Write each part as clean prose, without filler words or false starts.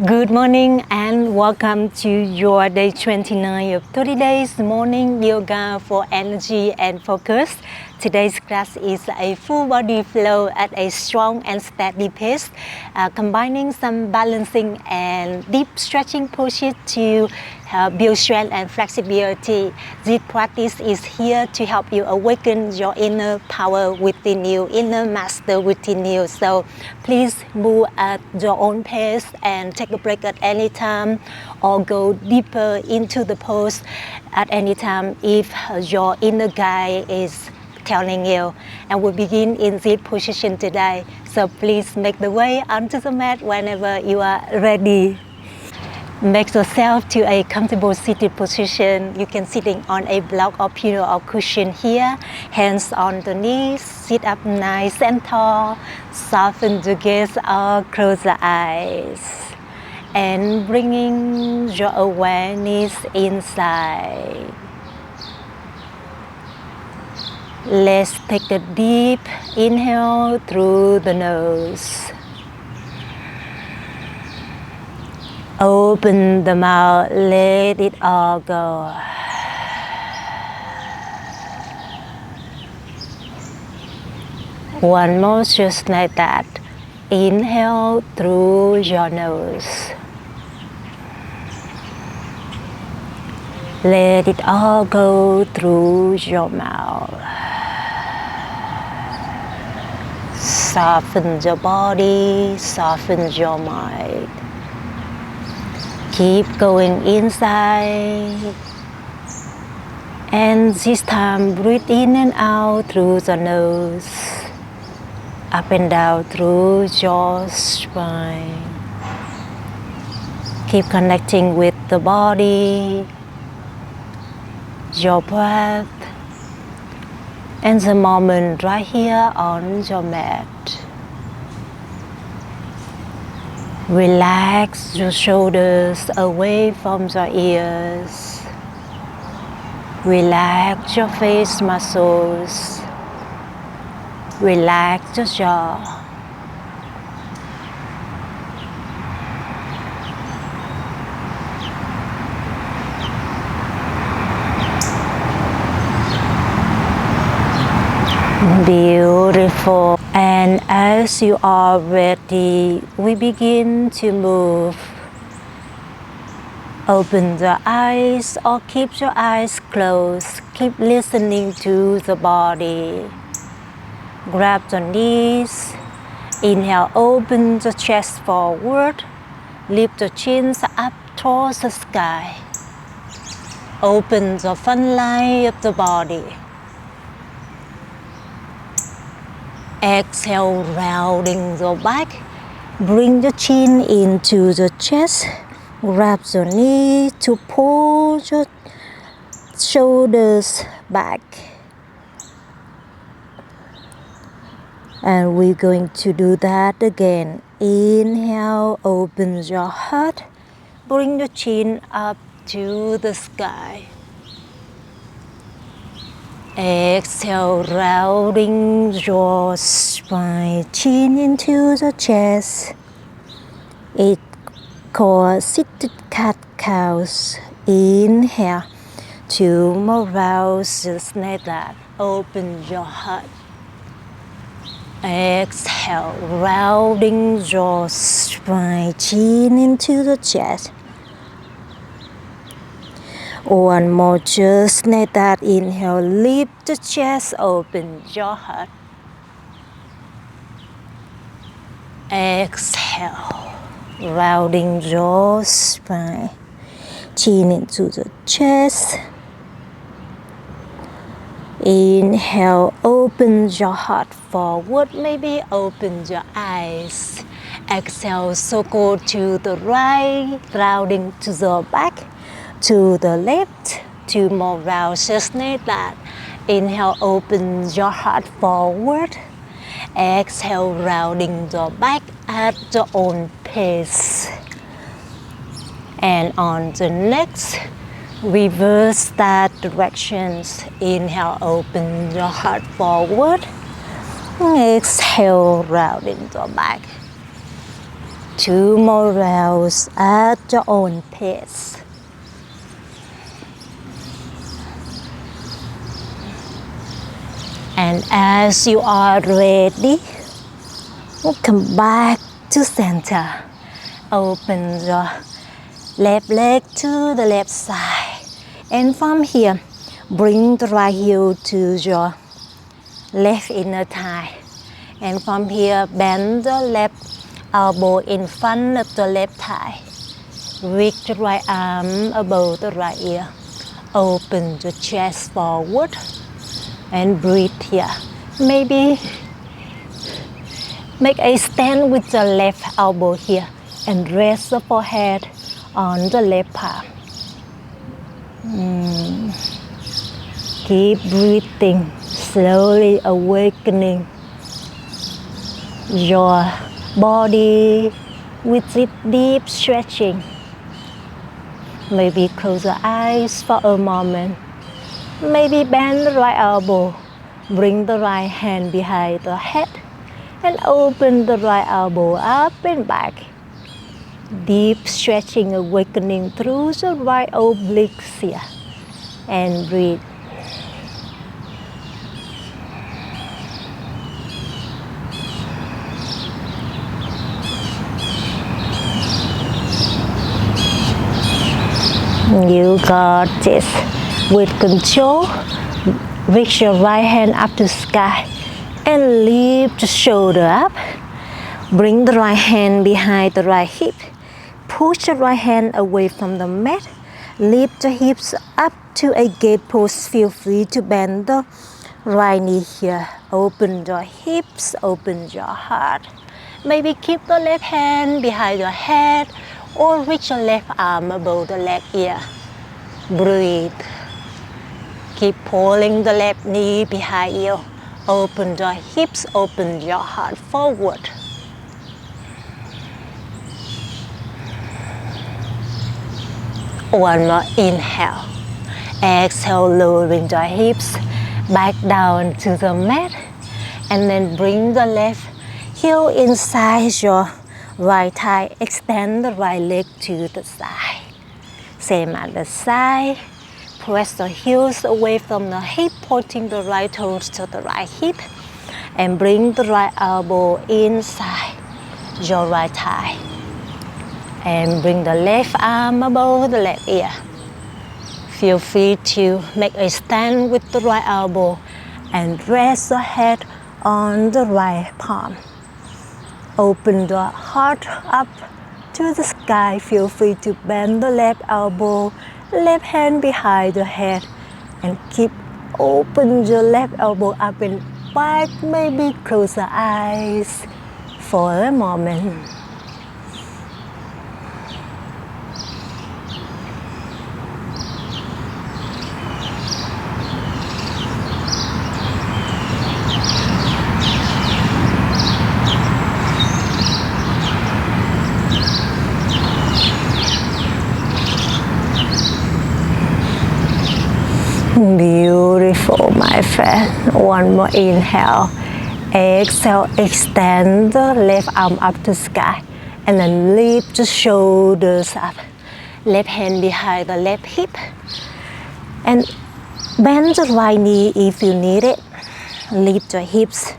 Good morning and welcome to your day 29 of 30 days morning yoga for energy and focus. Today's class is a full body flow at a strong and steady pace, combining some balancing and deep stretching poses to build strength and flexibility. This practice is here to help you awaken your inner power within you, inner master within you. So please move at your own pace and take a break at any time or go deeper into the pose at any time if your inner guide is telling you. And we'll begin in this position today. So please make the way onto the mat whenever you are ready. Make yourself to a comfortable seated position. You can sitting on a block or pillow or cushion here. Hands on the knees. Sit up nice and tall. Soften the gaze or close the eyes. And bringing your awareness inside. Let's take a deep inhale through the nose. Open the mouth, let it all go. One more, just like that. Inhale through your nose. Let it all go through your mouth. Soften your body, soften your mind. Keep going inside. And this time, breathe in and out through the nose. Up and down through your spine. Keep connecting with the body, your breath, and the moment right here on your mat. Relax your shoulders away from your ears. Relax your face muscles. Relax your jaw. Beautiful. And as you are ready, we begin to move. Open the eyes or keep your eyes closed. Keep listening to the body. Grab the knees. Inhale, open the chest forward. Lift the chins up towards the sky. Open the front line of the body. Exhale, rounding the back. Bring the chin into the chest. Grab your knee to pull your shoulders back. And we're going to do that again. Inhale, open your heart. Bring the chin up to the sky. Exhale, rounding your spine, chin into the chest. It's called seated cat-cows. Inhale, 2 more rounds, just like that. Open your heart. Exhale, rounding your spine, chin into the chest. One more, just like that. Inhale, lift the chest, open your heart. Exhale, rounding your spine, chin into the chest. Inhale, open your heart forward, maybe open your eyes. Exhale, circle to the right, rounding to the back. To the left, 2 more rounds, just like that. Inhale, open your heart forward. Exhale, rounding your back at your own pace. And on the next, reverse that directions. Inhale, open your heart forward. Exhale, rounding your back. 2 more rounds at your own pace. And as you are ready, come back to center. Open your left leg to the left side. And from here, bring the right heel to your left inner thigh. And from here, bend the left elbow in front of the left thigh. Reach the right arm above the right ear. Open the chest forward and breathe here. Maybe make a stand with the left elbow here and rest the forehead on the left palm. Keep breathing, slowly awakening your body with its deep stretching. Maybe close your eyes for a moment. Maybe bend the right elbow. Bring the right hand behind the head and open the right elbow up and back. Deep stretching, awakening through the right obliques here. And breathe. You got this. With control, reach your right hand up to sky and lift the shoulder up. Bring the right hand behind the right hip. Push the right hand away from the mat. Lift the hips up to a gate pose. Feel free to bend the right knee here. Open your hips, open your heart. Maybe keep the left hand behind your head or reach your left arm above the left ear. Breathe. Keep pulling the left knee behind you. Open your hips, open your heart forward. One more inhale. Exhale, lowering your hips back down to the mat. And then bring the left heel inside your right thigh. Extend the right leg to the side. Same other side. Press the heels away from the hip, pointing the right toes to the right hip. And bring the right elbow inside your right thigh. And bring the left arm above the left ear. Feel free to make a stand with the right elbow and rest the head on the right palm. Open the heart up to the sky. Feel free to bend the left elbow, left hand behind the head, and keep open your left elbow up and back. Maybe close the eyes for a moment. Beautiful, my friend. One more inhale. Exhale, extend the left arm up to sky. And then lift the shoulders up. Left hand behind the left hip. And bend the right knee if you need it. Lift your hips.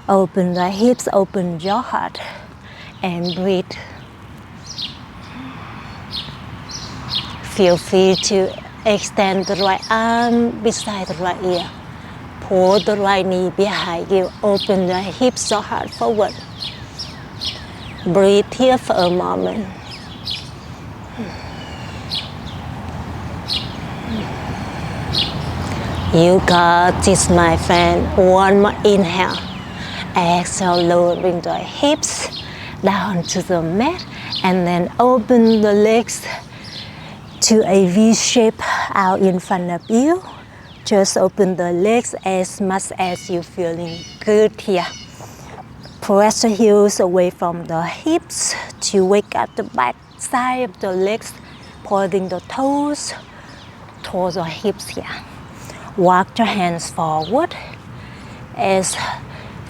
Open the hips, open your heart. And breathe. Feel free to extend the right arm beside the right ear. Pull the right knee behind you. Open the hips, your heart forward. Breathe here for a moment. You got this, my friend. One more inhale. Exhale, lowering the hips down to the mat. And then open the legs to a V shape out in front of you. Just open the legs as much as you're feeling good here. Press the heels away from the hips to wake up the back side of the legs, pointing the toes towards the hips here. Walk your hands forward as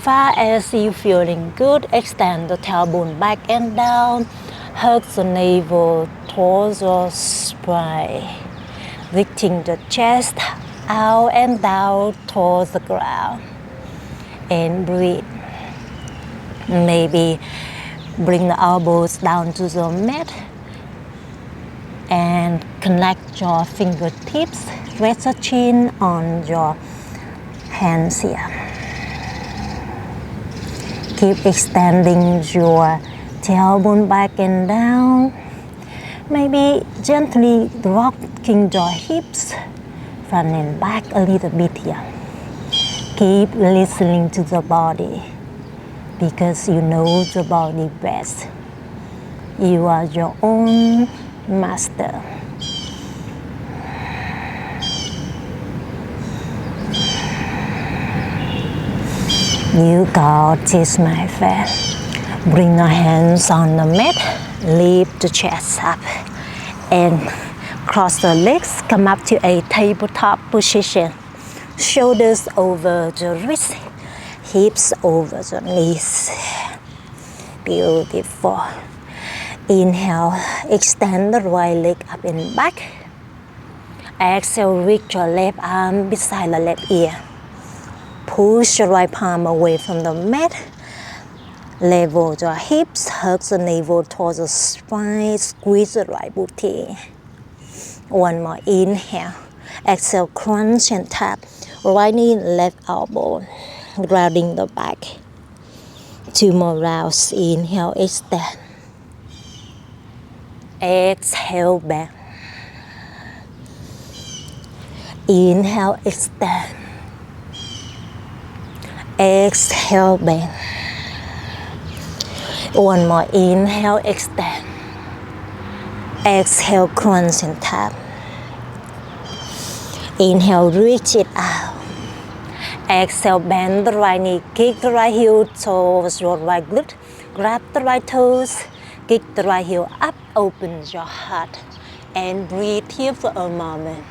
Far as you feeling good, extend the tailbone back and down. Hug the navel towards your spine. Lifting the chest out and down towards the ground. And breathe. Maybe bring the elbows down to the mat. And connect your fingertips. Rest the chin on your hands here. Keep extending your tailbone back and down. Maybe gently rocking your hips front and back a little bit here. Keep listening to the body because you know the body best. You are your own master. You got this, my friend. Bring your hands on the mat, lift the chest up, and cross the legs, come up to a tabletop position. Shoulders over the wrist, hips over the knees. Beautiful. Inhale, extend the right leg up and back. Exhale, reach your left arm beside the left ear. Push your right palm away from the mat. Level your hips, hug the navel towards the spine, squeeze the right booty. One more inhale. Exhale, crunch and tap. Right knee, left elbow. Grounding the back. 2 more rounds. Inhale, extend. Exhale, back. Inhale, extend. Exhale, bend. One more inhale, extend. Exhale, crunch and tap. Inhale, reach it out. Exhale, bend the right knee, kick the right heel towards your right glute. Grab the right toes, kick the right heel up, open your heart. And breathe here for a moment.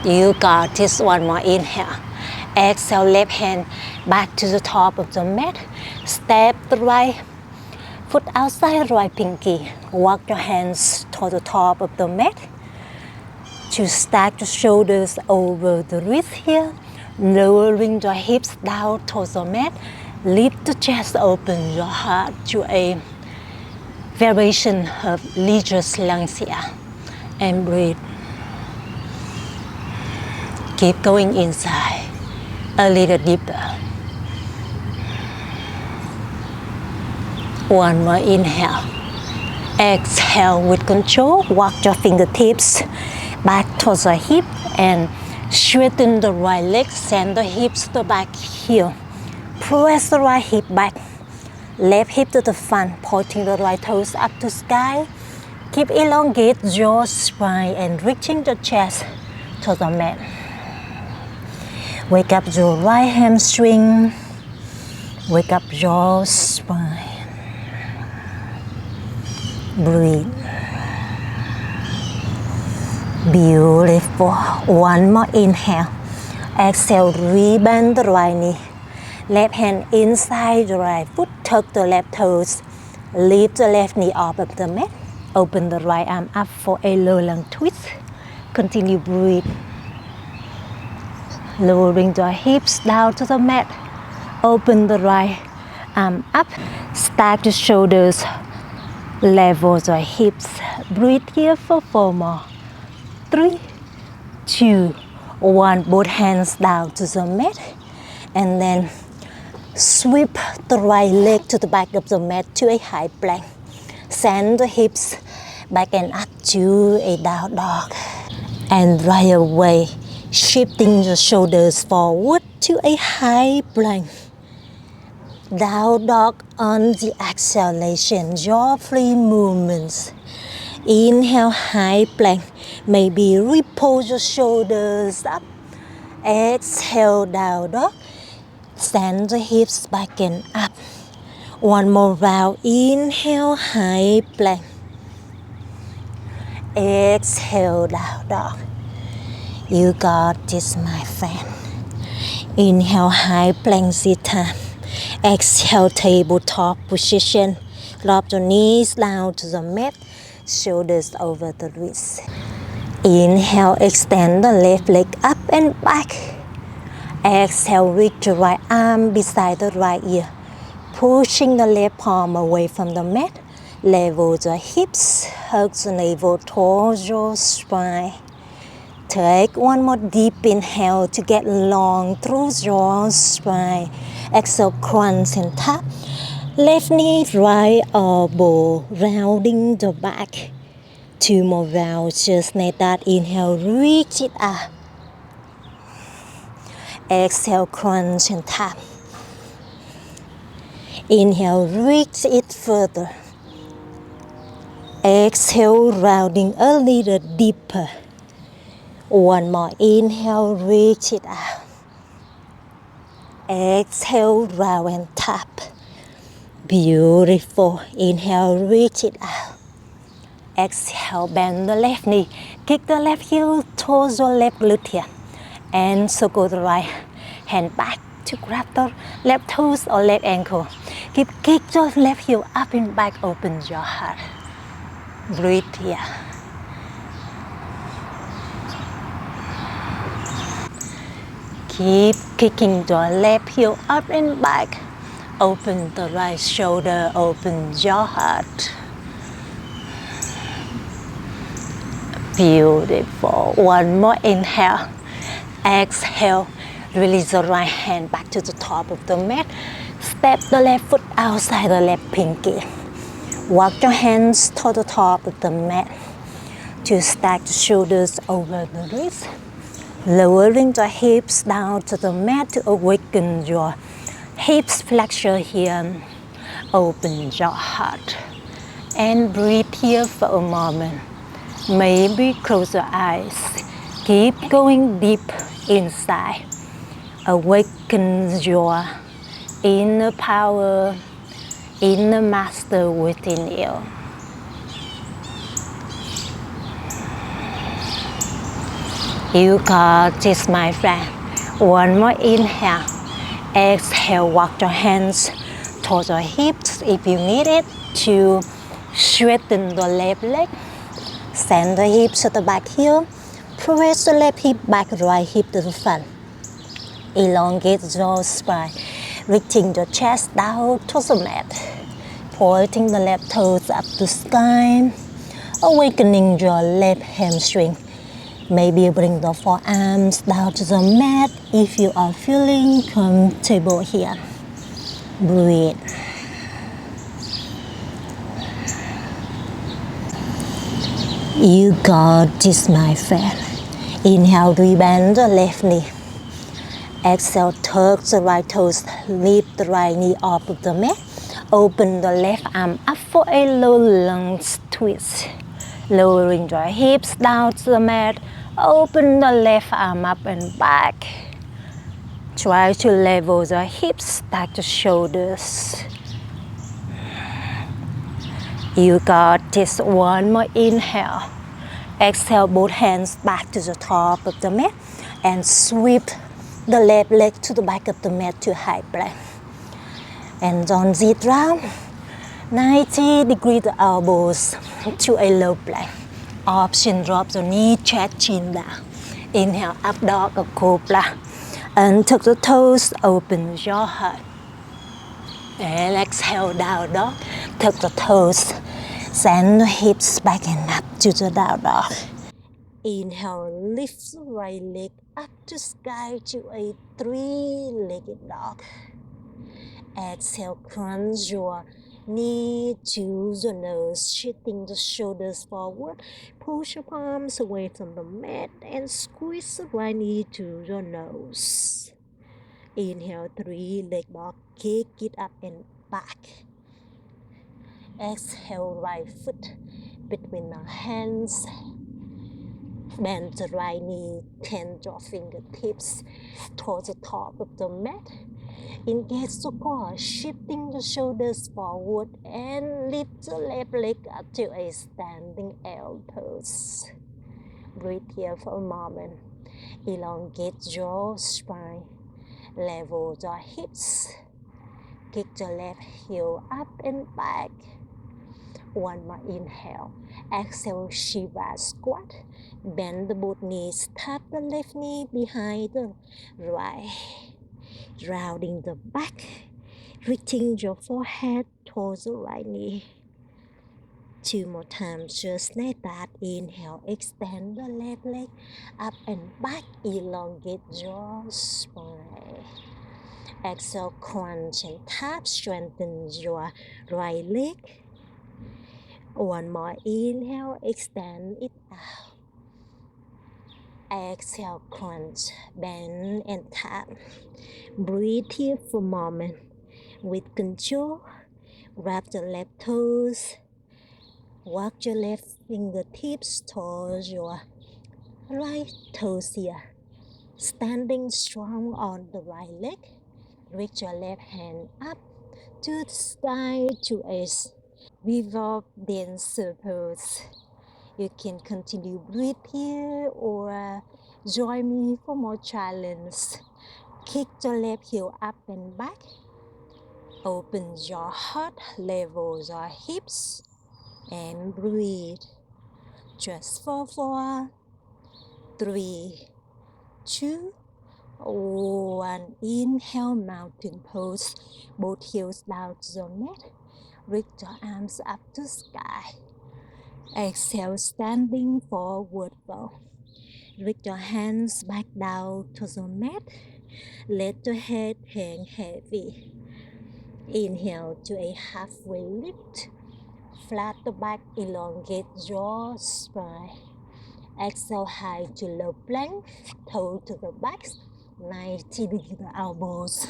You got this. One more inhale. Exhale, left hand back to the top of the mat. Step the right foot outside right pinky. Walk your hands to the top of the mat. To stack the shoulders over the wrist here. Lowering your hips down towards the mat. Lift the chest, open your heart to a variation of leisure lungs here. And breathe. Keep going inside, a little deeper. One more inhale. Exhale with control. Walk your fingertips back towards the hip and straighten the right leg. Send the hips to the back heel. Press the right hip back. Left hip to the front, pointing the right toes up to sky. Keep elongate your spine and reaching the chest to the mat. Wake up your right hamstring. Wake up your spine. Breathe. Beautiful. One more inhale. Exhale, rebend the right knee. Left hand inside the right foot. Tuck the left toes. Lift the left knee off of the mat. Open the right arm up for a low lung twist. Continue breathe. Lowering the hips down to the mat. Open the right arm up. Stack the shoulders. Level the hips. Breathe here for 4 more. 3, 2, 1. Both hands down to the mat. And then sweep the right leg to the back of the mat to a high plank. Send the hips back and up to a down dog. And right away, shifting the shoulders forward to a high plank. Down dog on the exhalation, jaw-free movements. Inhale, high plank. Maybe repose your shoulders up. Exhale, down dog. Send the hips back and up. One more round. Inhale, high plank. Exhale, down dog. You got this, my friend. Inhale, high plank sit time. Exhale, tabletop position. Drop your knees down to the mat, shoulders over the wrist. Inhale, extend the left leg up and back. Exhale, reach the right arm beside the right ear, pushing the left palm away from the mat. Level the hips, hug the navel towards your spine. Take one more deep inhale to get long through your spine. Exhale, crunch and tap. Left knee, right elbow, rounding the back. 2 more rounds, just like that. Inhale, reach it up. Exhale, crunch and tap. Inhale, reach it further. Exhale, rounding a little deeper. One more inhale, reach it out. Exhale, round and tap. Beautiful. Inhale, reach it out. Exhale, bend the left knee. Kick the left heel towards your left glute here. And circle the right hand back to grab the left toes or left ankle. Kick your left heel up and back, open your heart. Breathe here. Keep kicking your left heel up and back. Open the right shoulder, open your heart. Beautiful. One more inhale. Exhale. Release the right hand back to the top of the mat. Step the left foot outside the left pinky. Walk your hands to the top of the mat to stack the shoulders over the wrist. Lowering the hips down to the mat to awaken your hips flexure here. Open your heart and breathe here for a moment. Maybe close your eyes. Keep going deep inside. Awaken your inner power, inner master within you. You got this, my friend. One more inhale. Exhale, walk your hands towards your hips if you need it to straighten the left leg. Send the hips to the back heel. Press the left hip back, right hip to the front. Elongate your spine, reaching your chest down to the mat. Pointing the left toes up to sky. Awakening your left hamstring. Maybe bring the forearms down to the mat if you are feeling comfortable here. Breathe. You got this, my friend. Inhale, rebend the left knee. Exhale, tuck the right toes, lift the right knee off of the mat. Open the left arm up for a low lunge twist. Lowering your hips down to the mat. Open the left arm up and back. Try to level the hips, stack the shoulders. You got this. One more inhale. Exhale, both hands back to the top of the mat and sweep the left leg to the back of the mat to high plank. And on this round, 90 degrees the elbows to a low plank. Option, drop the knee, chest, chin down. Inhale, up dog or cobra. And tuck the toes, open your heart. And exhale, down dog. Tuck the toes. Send the hips back and up to the down dog. Inhale, lift the right leg up to sky to a three-legged dog. Exhale, crunch your knee to the nose, shifting the shoulders forward. Push your palms away from the mat and squeeze the right knee to the nose. Inhale, three-leg dog. Kick it up and back. Exhale, right foot between the hands. Bend the right knee, tend your fingertips towards the top of the mat. Engage the core, shifting the shoulders forward and lift the left leg up to a standing L pose. Breathe here for a moment. Elongate your spine. Level your hips. Kick the left heel up and back. One more inhale. Exhale, Shiva squat. Bend the both knees. Tap the left knee behind the right. Rounding the back. Reaching your forehead towards the right knee. Two more times, just like that. Inhale, extend the left leg up and back. Elongate your spine. Exhale, crunch and tap. Strengthen your right leg. One more inhale, extend it out. Exhale, crunch, bend and tap. Breathe here for a moment. With control, grab the left toes. Walk your left fingertips towards your right toes here. Standing strong on the right leg. Reach your left hand up to the sky to a revolve dance circles. You can continue breathe here or join me for more challenge. Kick the left heel up and back. Open your heart, level your hips, and breathe. Just for 4, 3, 2, 1. Inhale, mountain pose. Both heels down to the mat. Reach your arms up to sky. Exhale, standing forward fold. Reach your hands back down to the mat. Let your head hang heavy. Inhale to a halfway lift. Flat the back, elongate your spine. Exhale, high to low plank. Toe to the back. 90 degree the elbows.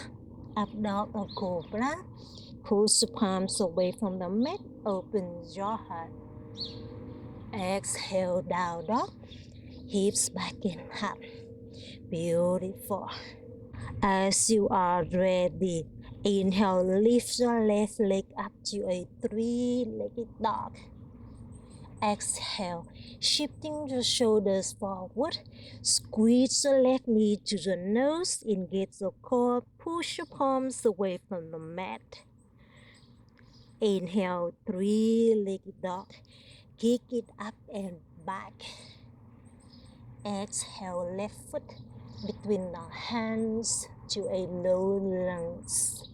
Up dog or cobra. Push the palms away from the mat. Open your heart. Exhale, down dog. Hips back and up. Beautiful. As you are ready, inhale, lift your left leg up to a 3-legged dog. Exhale, shifting the shoulders forward. Squeeze the left knee to the nose. Engage the core. Push your palms away from the mat. Inhale, 3-legged dog. Kick it up and back. Exhale, left foot between the hands to a low lunge.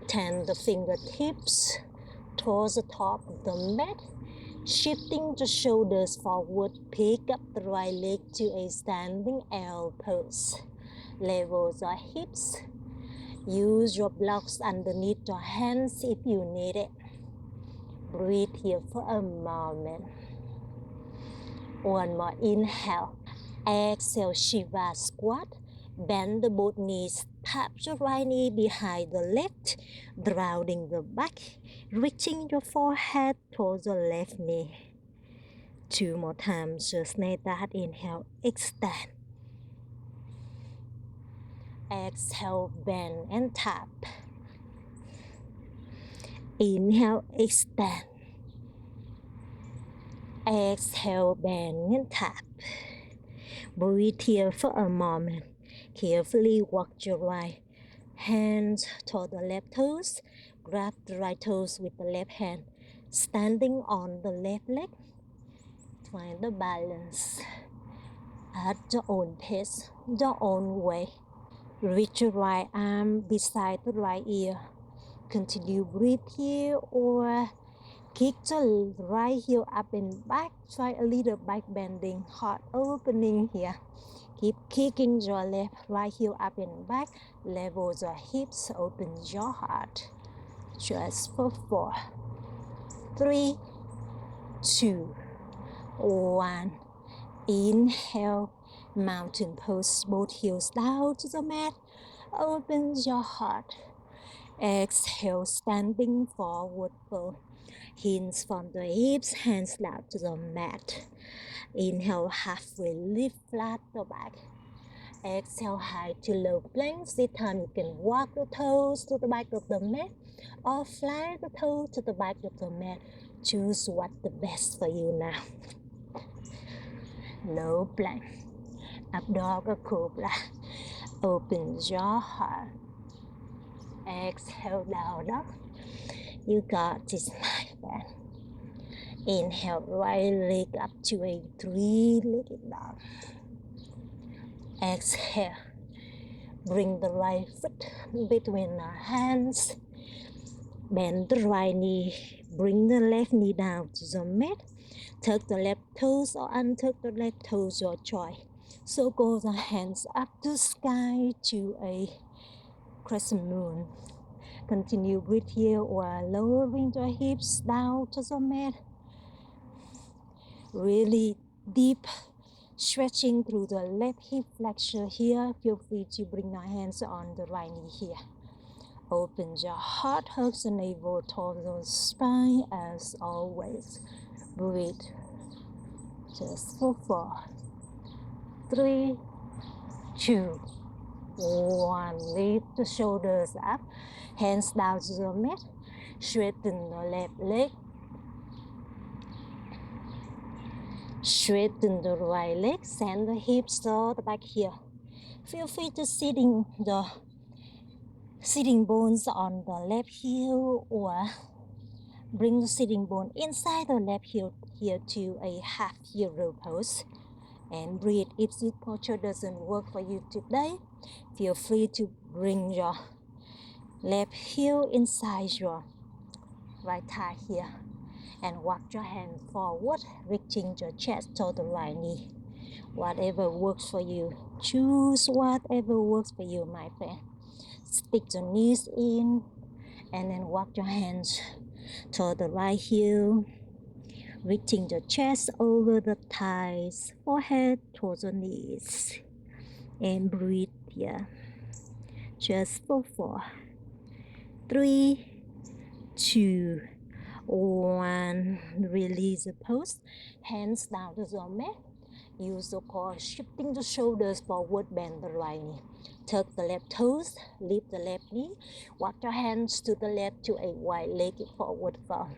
Turn the fingertips towards the top of the mat. Shifting the shoulders forward, pick up the right leg to a standing L pose. Level your hips. Use your blocks underneath your hands if you need it. Breathe here for a moment. One more inhale. Exhale, Shiva squat. Bend the both knees. Tap your right knee behind the left. Grounding the back. Reaching your forehead towards the left knee. 2 more times, just like that. Inhale, extend. Exhale, bend and tap. Inhale, extend. Exhale, bend and tap. Breathe here for a moment. Carefully walk your right hand toward the left toes. Grab the right toes with the left hand. Standing on the left leg. Find the balance at your own pace, your own way. Reach your right arm beside the right ear. Continue breathe here or kick the right heel up and back. Try a little back bending, heart opening here. Keep kicking your left right heel up and back. Level your hips, open your heart. Just for 4, 3, 2, 1. Inhale, mountain pose, both heels down to the mat. Open your heart. Exhale, standing forward fold. Hands from the hips, hands down to the mat. Inhale, halfway lift, flat the back. Exhale, high to low plank. This time you can walk the toes to the back of the mat or fly the toes to the back of the mat. Choose what's the best for you now. Low plank. Up dog or cobra. Open your heart. Exhale, down dog. You got this, my friend. Inhale, right leg up to a three-legged dog. Exhale. Bring the right foot between our hands. Bend the right knee. Bring the left knee down to the mat. Tuck the left toes or untuck the left toes, your choice. So go the hands up to sky to a crescent moon. Continue breathe here or lowering the hips down to the mat. Really deep stretching through the left hip flexor here. Feel free to bring your hands on the right knee here. Open your heart, hug the navel, torso, spine as always. Breathe. Just for 4, 3, 2, 1. Lift the shoulders up, hands down to the mat. Straighten the left leg. Straighten the right leg. Send the hips to the back here. Feel free to sitting bones on the left heel or bring the sitting bone inside the left heel here to a half hero pose. And breathe. If this posture doesn't work for you today, feel free to bring your left heel inside your right thigh here and walk your hand forward, reaching your chest to the right knee. Whatever works for you. Choose whatever works for you, my friend. Stick your knees in and then walk your hands to the right heel, reaching the chest over the thighs, forehead towards the knees. And breathe here. Just for 4, 3, 2, 1. Release the pose. Hands down to the mat. Use the core, shifting the shoulders forward, bend the right knee. Tuck the left toes, lift the left knee. Walk your hands to the left to a wide-legged forward fold.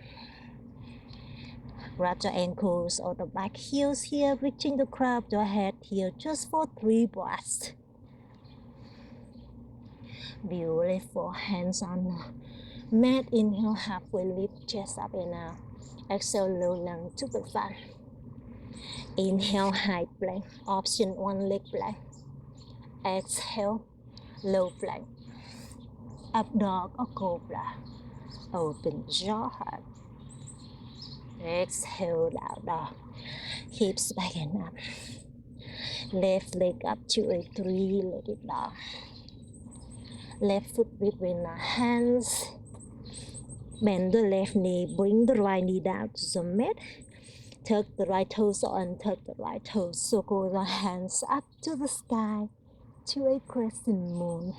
Grab your ankles or the back heels here, reaching the crown of your head here just for 3 breaths. Beautiful. Hands on the mat. Inhale, halfway lift, chest up and out. Exhale, low lung to the front. Inhale, high plank. Option 1 leg plank. Exhale, low plank. Up dog or cobra. Open your heart. Exhale, down dog. Hips back and up. Left leg up to a three-legged dog. Left foot between the hands. Bend the left knee. Bring the right knee down to the mat. Tuck the right toes or untuck the right toes. So go the hands up to the sky to a crescent moon.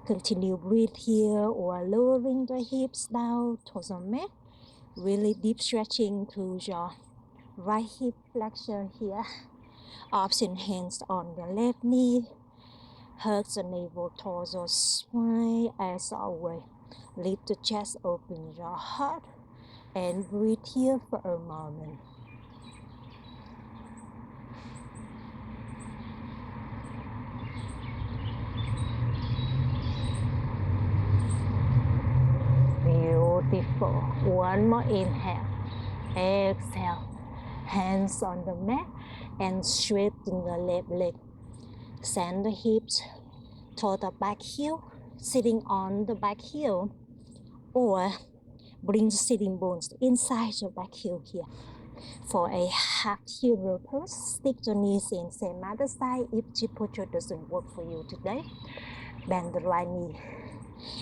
Continue breathe here or lowering the hips down towards the mat. Really deep stretching through your right hip flexor here. Option hands on the left knee. Hug the navel, torso, spine as always. Lift the chest, open your heart, and breathe here for a moment. Beautiful. One more inhale. Exhale. Hands on the mat and straighten the left leg. Send the hips to the back heel, sitting on the back heel, or bring the sitting bones inside your back heel here. For a half hero pose, stick your knees in, same other side. If this posture doesn't work for you today, bend the right knee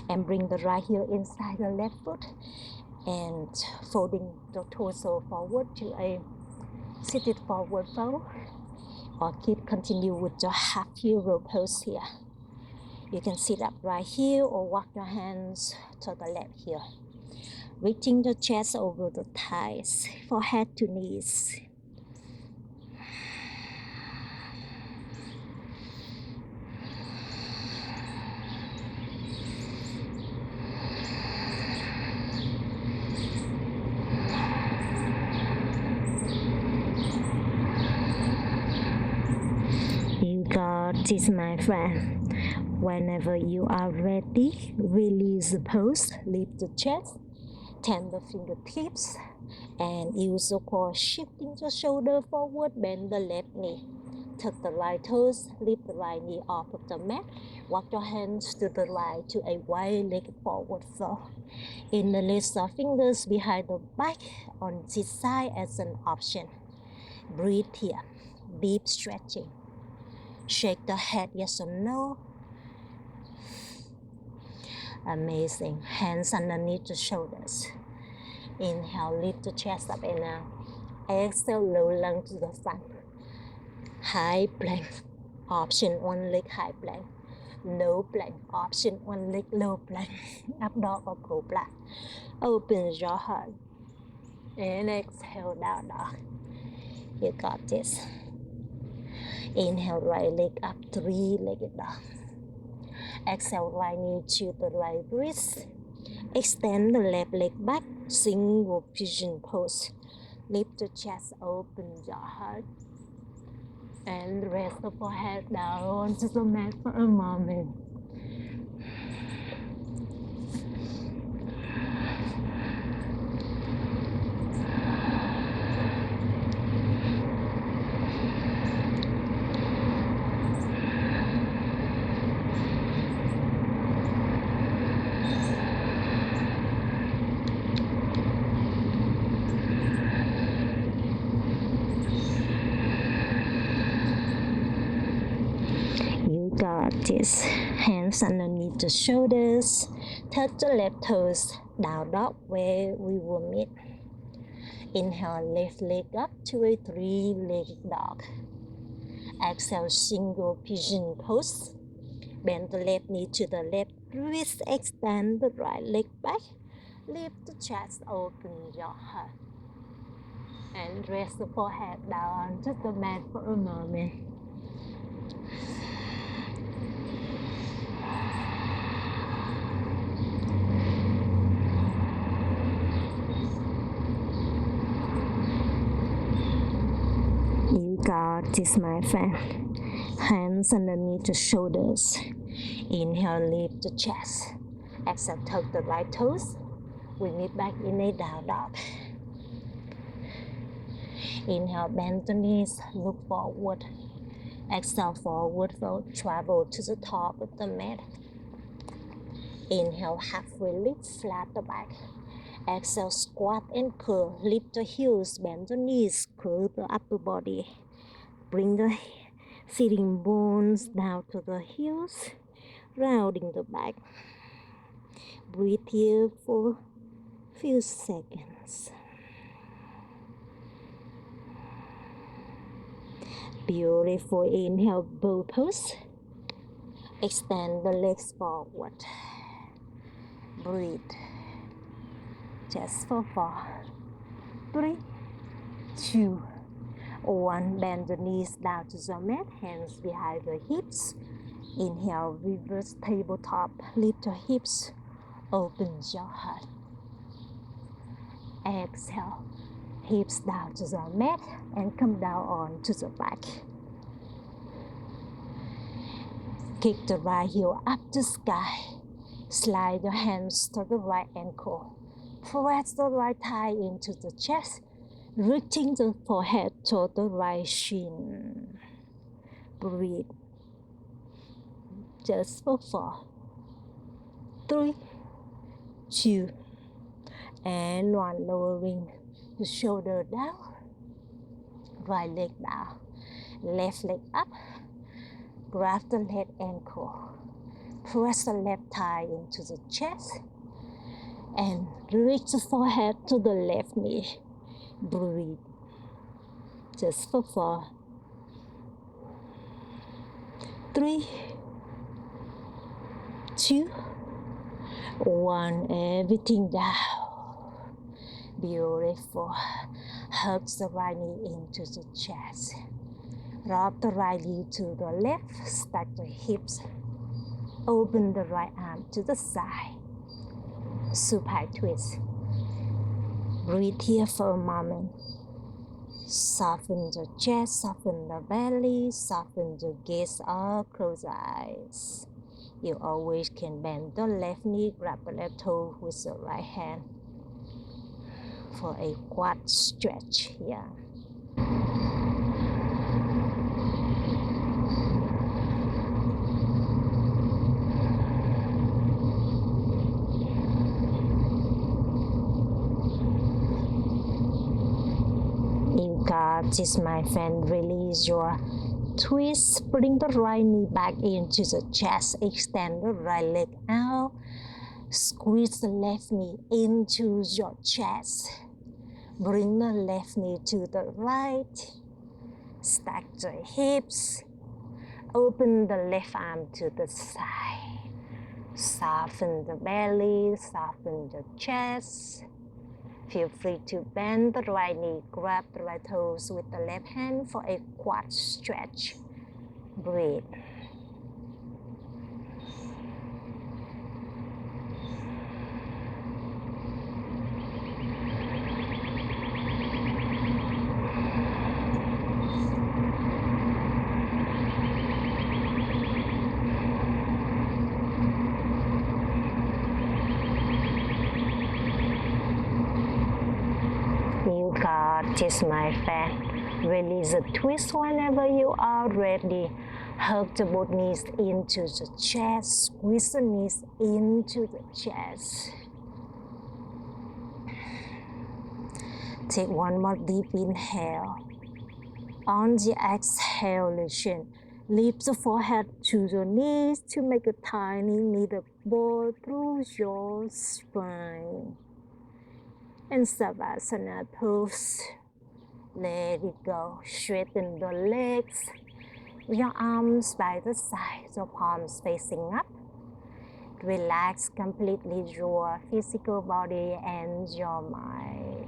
and bring the right heel inside the left foot and folding the torso forward to a seated forward fold, or continue with your half hero pose here. You can sit up right here or walk your hands to the left here, reaching the chest over the thighs, forehead to knees. practice, my friend. Whenever you are ready, release the pose, lift the chest, turn the fingertips, and use the core, shifting the shoulder forward, bend the left knee. Tuck the right toes, lift the right knee off of the mat. Walk your hands to the right to a wide-legged forward flow. Interlace the fingers behind the back on this side as an option. Breathe here. Deep stretching. Shake the head, yes or no. Amazing. Hands underneath the shoulders. Inhale, lift the chest up and out. Exhale, low lung to the front. High plank, option one leg high plank. Low plank, option one leg low plank. Up dog or cobra. Open your heart. And exhale, down dog. You got this. Inhale, right leg up, three-legged dog. Exhale, right knee to the right wrist. Extend the left leg back, single pigeon pose. Lift the chest, open your heart. And rest the forehead down onto the mat for a moment. Got this. Hands underneath the shoulders. Touch the left toes. Down dog where we will meet. Inhale, left leg up to a three-legged dog. Exhale, single pigeon pose. Bend the left knee to the left wrist. Extend the right leg back. Lift the chest, open your heart. And rest the forehead down to the mat for a moment. You got this, my friend. Hands underneath the shoulders. Inhale, lift the chest. Exhale, tuck the right toes. We meet back in a down dog. Inhale, bend the knees, look forward. Exhale, forward fold, travel to the top of the mat. Inhale, halfway lift, flat the back. Exhale, squat and curl. Lift the heels, bend the knees, curl the upper body. Bring the sitting bones down to the heels, rounding the back. Breathe here for a few seconds. Beautiful. Inhale, bow pose. Extend the legs forward. Breathe. Just for 4, 3, 2, 1. Bend the knees down to the mat, hands behind the hips. Inhale, reverse tabletop. Lift your hips, open your heart. Exhale, hips down to the mat and come down on to the back. Kick the right heel up the sky. Slide your hands to the right ankle. Press the right thigh into the chest, reaching the forehead to the right shin. Breathe. Just for 4, 3, 2, and 1. Lowering the shoulder down. Right leg down. Left leg up. Grab the left ankle. Press the left thigh into the chest. And reach the forehead to the left knee. Breathe. Just for 4, 3, 2, 1. Everything down. Beautiful. Hug the right knee into the chest. Rock the right knee to the left. Stack the hips. Open the right arm to the side. Supine twist. Breathe here for a moment. Soften the chest, soften the belly, soften the gaze or close the eyes. You always can bend the left knee, grab the left toe with the right hand for a quad stretch here. You got this, my friend. Release your twist. Bring the right knee back into the chest. Extend the right leg out. Squeeze the left knee into your chest. Bring the left knee to the right. Stack the hips. Open the left arm to the side. Soften the belly, soften the chest. Feel free to bend the right knee, grab the right toes with the left hand for a quad stretch. Breathe. You got this, my friend. Release a twist whenever you are ready. Hug the both knees into the chest. Squeeze the knees into the chest. Take one more deep inhale. On the exhalation, lift the forehead to the knees to make a tiny needle bore through your spine. And Savasana pose. Let it go. Straighten the legs. Your arms by the side, your palms facing up. Relax completely your physical body and your mind.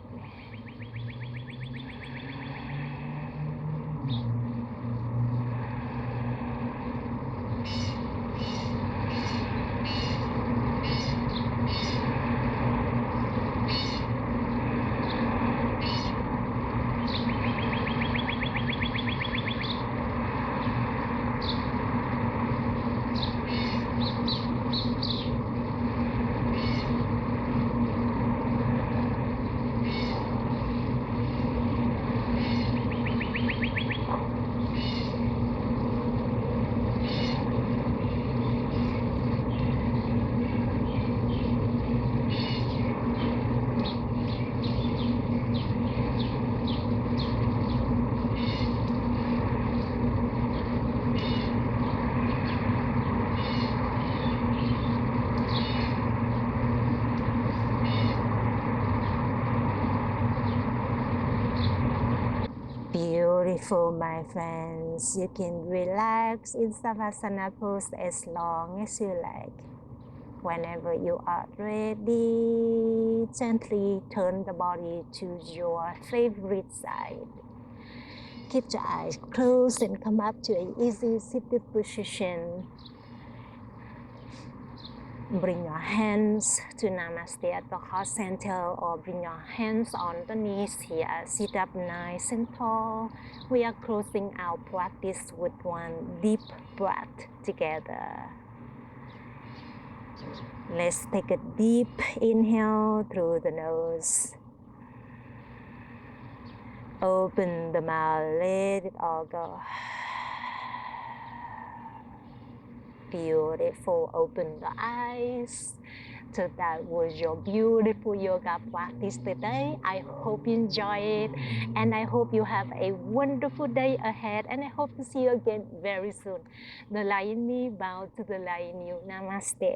Beautiful, my friends. You can relax in Savasana pose as long as you like. Whenever you are ready, gently turn the body to your favorite side. Keep your eyes closed and come up to an easy seated position. Bring your hands to Namaste at the heart center, or bring your hands on the knees here. Sit up nice and tall. We are closing our practice with one deep breath together. Let's take a deep inhale through the nose. Open the mouth, let it all go. Beautiful. Open the eyes. So that was your beautiful yoga practice today. I hope you enjoy it, and I hope you have a wonderful day ahead, and I hope to see you again very soon. The lion me bow to the lion you. Namaste.